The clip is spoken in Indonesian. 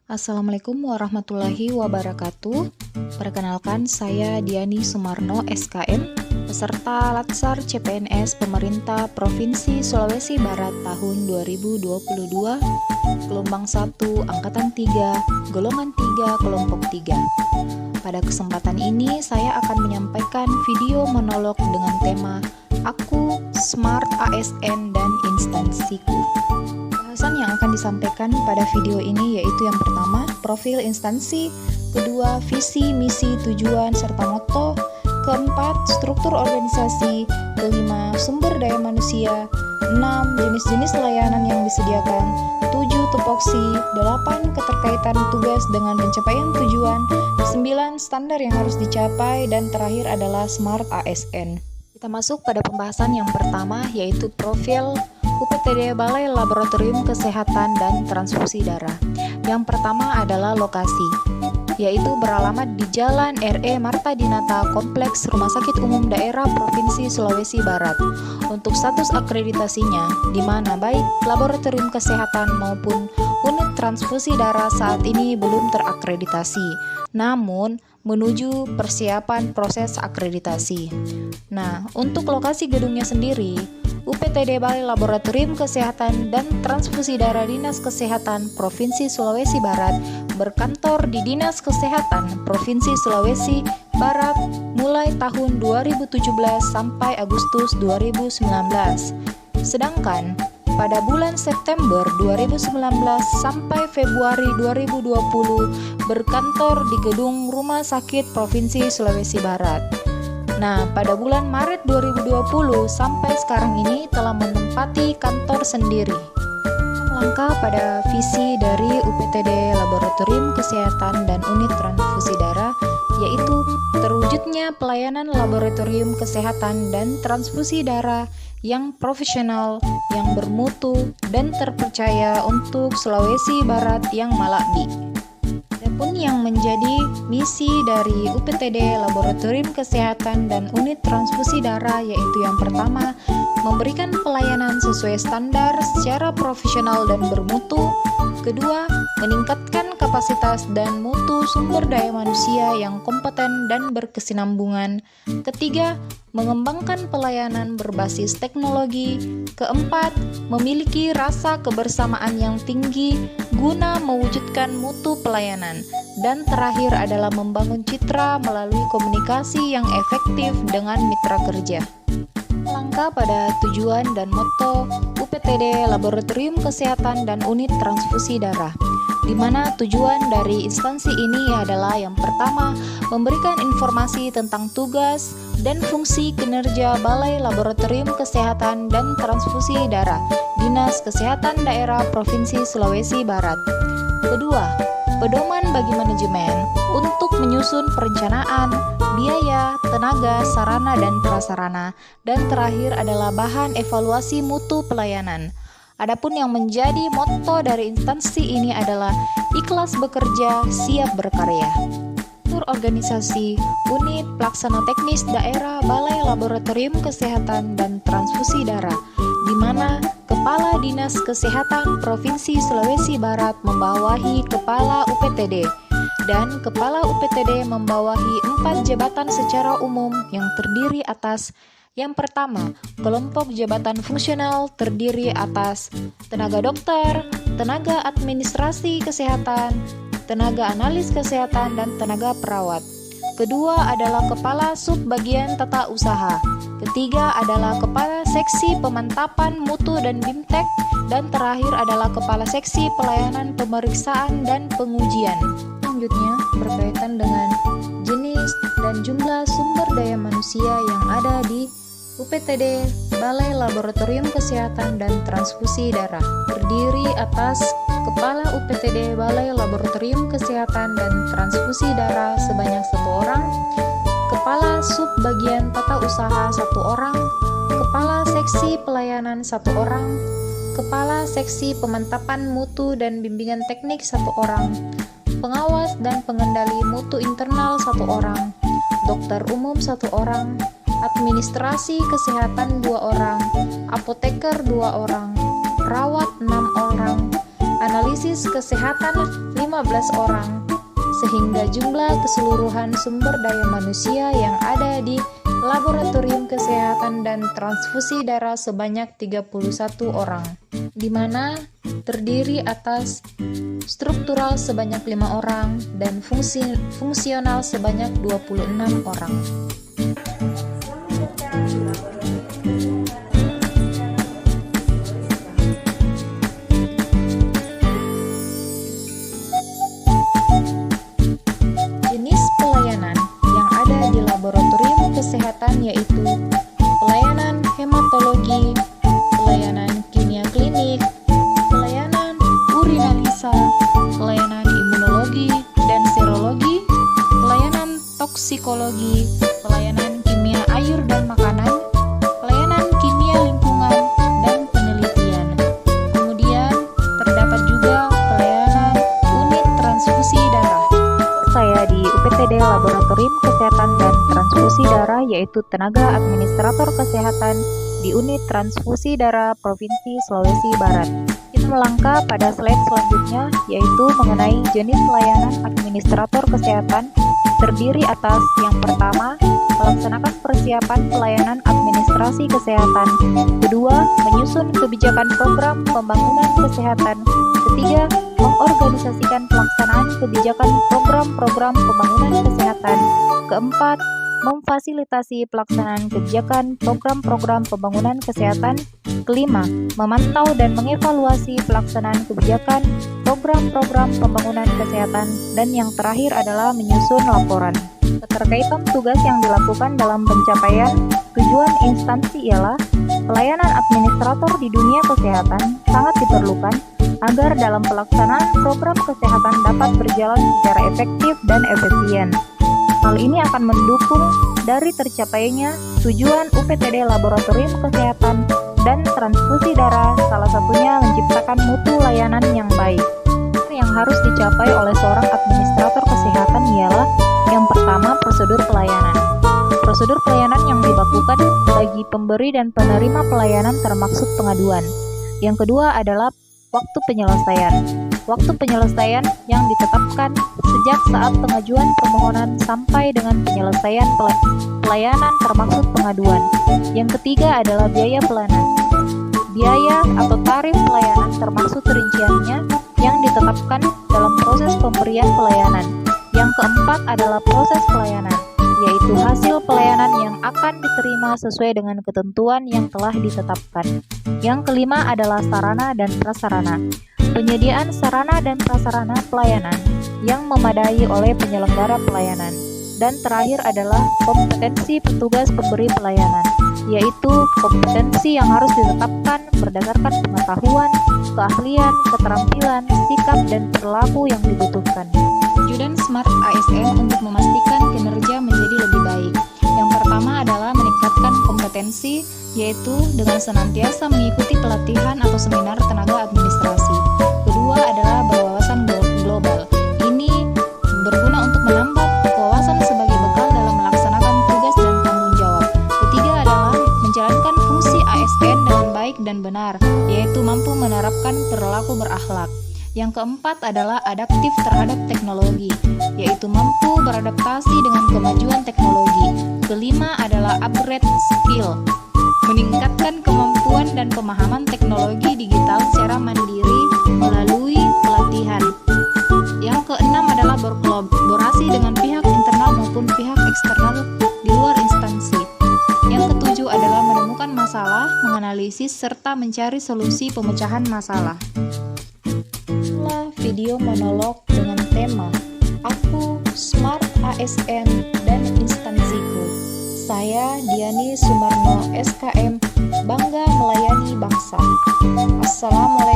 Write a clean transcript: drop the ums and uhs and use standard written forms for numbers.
Assalamualaikum warahmatullahi wabarakatuh. Perkenalkan, saya Diani Sumarno, SKM, peserta Latsar CPNS Pemerintah Provinsi Sulawesi Barat tahun 2022, gelombang 1, angkatan 3, golongan 3, kelompok 3. Pada kesempatan ini, saya akan menyampaikan video monolog dengan tema Aku, Smart ASN, dan Instansiku. Bahasan yang akan disampaikan pada video ini yaitu yang pertama, profil instansi, kedua, visi, misi, tujuan, serta moto, keempat, struktur organisasi, kelima, sumber daya manusia, 6, jenis-jenis layanan yang disediakan, 7, tupoksi, 8, keterkaitan tugas dengan pencapaian tujuan, 9, standar yang harus dicapai, dan terakhir adalah Smart ASN. Kita masuk pada pembahasan yang pertama yaitu profil UPTD Balai Laboratorium Kesehatan dan Transfusi Darah. Yang pertama adalah lokasi, yaitu beralamat di Jalan R.E. Marta Dinata, Kompleks Rumah Sakit Umum Daerah Provinsi Sulawesi Barat. Untuk status akreditasinya, di mana baik laboratorium kesehatan maupun unit transfusi darah saat ini belum terakreditasi, namun menuju persiapan proses akreditasi. Nah, untuk lokasi gedungnya sendiri, UPTD Balai Laboratorium Kesehatan dan Transfusi Darah Dinas Kesehatan Provinsi Sulawesi Barat berkantor di Dinas Kesehatan Provinsi Sulawesi Barat mulai tahun 2017 sampai Agustus 2019. Sedangkan pada bulan September 2019 sampai Februari 2020 berkantor di Gedung Rumah Sakit Provinsi Sulawesi Barat. Nah, pada bulan Maret 2020 sampai sekarang ini telah menempati kantor sendiri. Melangkah pada visi dari UPTD Laboratorium Kesehatan dan Unit Transfusi Darah, yaitu terwujudnya pelayanan laboratorium kesehatan dan transfusi darah yang profesional, yang bermutu, dan terpercaya untuk Sulawesi Barat yang malakbi. Adapun yang menjadi misi dari UPTD Laboratorium Kesehatan dan Unit Transfusi Darah yaitu yang pertama, memberikan pelayanan sesuai standar secara profesional dan bermutu. Kedua, meningkatkan kapasitas dan mutu sumber daya manusia yang kompeten dan berkesinambungan. Ketiga, mengembangkan pelayanan berbasis teknologi. Keempat, memiliki rasa kebersamaan yang tinggi guna mewujudkan mutu pelayanan. Dan terakhir adalah membangun citra melalui komunikasi yang efektif dengan mitra kerja. Langkah pada tujuan dan moto UPTD Laboratorium Kesehatan dan Unit Transfusi Darah, di mana tujuan dari instansi ini adalah yang pertama, memberikan informasi tentang tugas dan fungsi kinerja Balai Laboratorium Kesehatan dan Transfusi Darah Dinas Kesehatan Daerah Provinsi Sulawesi Barat. Kedua, pedoman bagi manajemen untuk menyusun perencanaan, biaya, tenaga, sarana, dan prasarana. Dan terakhir adalah bahan evaluasi mutu pelayanan. Adapun yang menjadi motto dari instansi ini adalah ikhlas bekerja, siap berkarya. Struktur organisasi Unit Pelaksana Teknis Daerah Balai Laboratorium Kesehatan dan Transfusi Darah, di mana Kepala Dinas Kesehatan Provinsi Sulawesi Barat membawahi Kepala UPTD, dan Kepala UPTD membawahi 4 jabatan secara umum yang terdiri atas yang pertama, kelompok jabatan fungsional terdiri atas tenaga dokter, tenaga administrasi kesehatan, tenaga analis kesehatan, dan tenaga perawat. Kedua adalah kepala subbagian tata usaha. Ketiga adalah kepala seksi pemantapan mutu dan BIMTEK, dan terakhir adalah kepala seksi pelayanan pemeriksaan dan pengujian. Selanjutnya berkaitan dengan jenis dan jumlah sumber daya manusia yang ada di UPTD Balai Laboratorium Kesehatan dan Transfusi Darah, terdiri atas Kepala UPTD Balai Laboratorium Kesehatan dan Transfusi Darah sebanyak 1 orang, Kepala Subbagian Tata Usaha 1 orang, Kepala Seksi Pelayanan 1 orang, Kepala Seksi Pemantapan Mutu dan Bimbingan Teknik 1 orang, Pengawas dan Pengendali Mutu Internal 1 orang, Dokter Umum 1 orang, Administrasi Kesehatan 2 orang, Apoteker 2 orang, Perawat 6 orang, Analisis Kesehatan 5 15 orang, sehingga jumlah keseluruhan sumber daya manusia yang ada di Laboratorium Kesehatan dan Transfusi Darah sebanyak 31 orang, di mana terdiri atas struktural sebanyak 5 orang dan fungsional sebanyak 26 orang. Jenis pelayanan yang ada di laboratorium kesehatan yaitu pelayanan hematologi, pelayanan kimia klinik, pelayanan urinalisa, pelayanan imunologi dan serologi, pelayanan toksikologi, pelayanan kimia air dan makanan, pelayanan kimia lingkungan, dan penelitian. Kemudian terdapat juga pelayanan unit transfusi darah. Saya di UPTD Laboratorium Kesehatan dan Transfusi Darah yaitu tenaga administrator kesehatan di unit transfusi darah Provinsi Sulawesi Barat. Kita melangkah pada slide selanjutnya yaitu mengenai jenis pelayanan administrator kesehatan terdiri atas yang pertama, melaksanakan persiapan pelayanan administrasi kesehatan. Kedua, menyusun kebijakan program pembangunan kesehatan. Ketiga, mengorganisasikan pelaksanaan kebijakan program-program pembangunan kesehatan. Keempat, memfasilitasi pelaksanaan kebijakan program-program pembangunan kesehatan. Kelima, memantau dan mengevaluasi pelaksanaan kebijakan program-program pembangunan kesehatan. Dan yang terakhir adalah menyusun laporan. Keterkaitan tugas yang dilakukan dalam pencapaian tujuan instansi ialah pelayanan administrator di dunia kesehatan sangat diperlukan agar dalam pelaksanaan program kesehatan dapat berjalan secara efektif dan efisien. Hal ini akan mendukung dari tercapainya tujuan UPTD Laboratorium Kesehatan dan Transfusi Darah, salah satunya menciptakan mutu layanan yang baik. Yang harus dicapai oleh seorang administrator kesehatan ialah yang pertama, prosedur pelayanan. Prosedur pelayanan yang dilakukan bagi pemberi dan penerima pelayanan termaksud pengaduan. Yang kedua adalah waktu penyelesaian. Waktu penyelesaian yang ditetapkan sejak saat pengajuan permohonan sampai dengan penyelesaian pelayanan termaksud pengaduan. Yang ketiga adalah biaya pelayanan. Biaya atau tarif pelayanan termaksud rinciannya yang ditetapkan dalam proses pemberian pelayanan. Yang keempat adalah proses pelayanan, yaitu hasil pelayanan yang akan diterima sesuai dengan ketentuan yang telah ditetapkan. Yang kelima adalah sarana dan prasarana. Penyediaan sarana dan prasarana pelayanan yang memadai oleh penyelenggara pelayanan. Dan terakhir adalah kompetensi petugas pemberi pelayanan, yaitu kompetensi yang harus ditetapkan berdasarkan pengetahuan, keahlian, keterampilan, sikap, dan perilaku yang dibutuhkan. Wujudkan Smart ASN untuk memastikan kinerja menjadi lebih baik. Yang pertama adalah meningkatkan kompetensi, yaitu dengan senantiasa mengikuti pelatihan atau seminar tenaga administrasi. Kedua adalah berwawasan global. Ini berguna untuk menambah wawasan sebagai bekal dalam melaksanakan tugas dan tanggung jawab. Ketiga adalah menjalankan fungsi ASN dengan baik dan benar, yaitu mampu menerapkan perilaku berakhlak. Yang keempat adalah adaptif terhadap teknologi, yaitu mampu beradaptasi dengan kemajuan teknologi. Kelima adalah upgrade skill, meningkatkan kemampuan dan pemahaman teknologi digital secara mandiri melalui pelatihan. Yang keenam adalah berkolaborasi dengan pihak internal maupun pihak eksternal di luar instansi. Yang ketujuh adalah menemukan masalah, menganalisis, serta mencari solusi pemecahan masalah. Video monolog dengan tema Aku, Smart ASN, dan Instansiku. Saya Diani Sumarno SKM, bangga melayani bangsa. Assalamualaikum.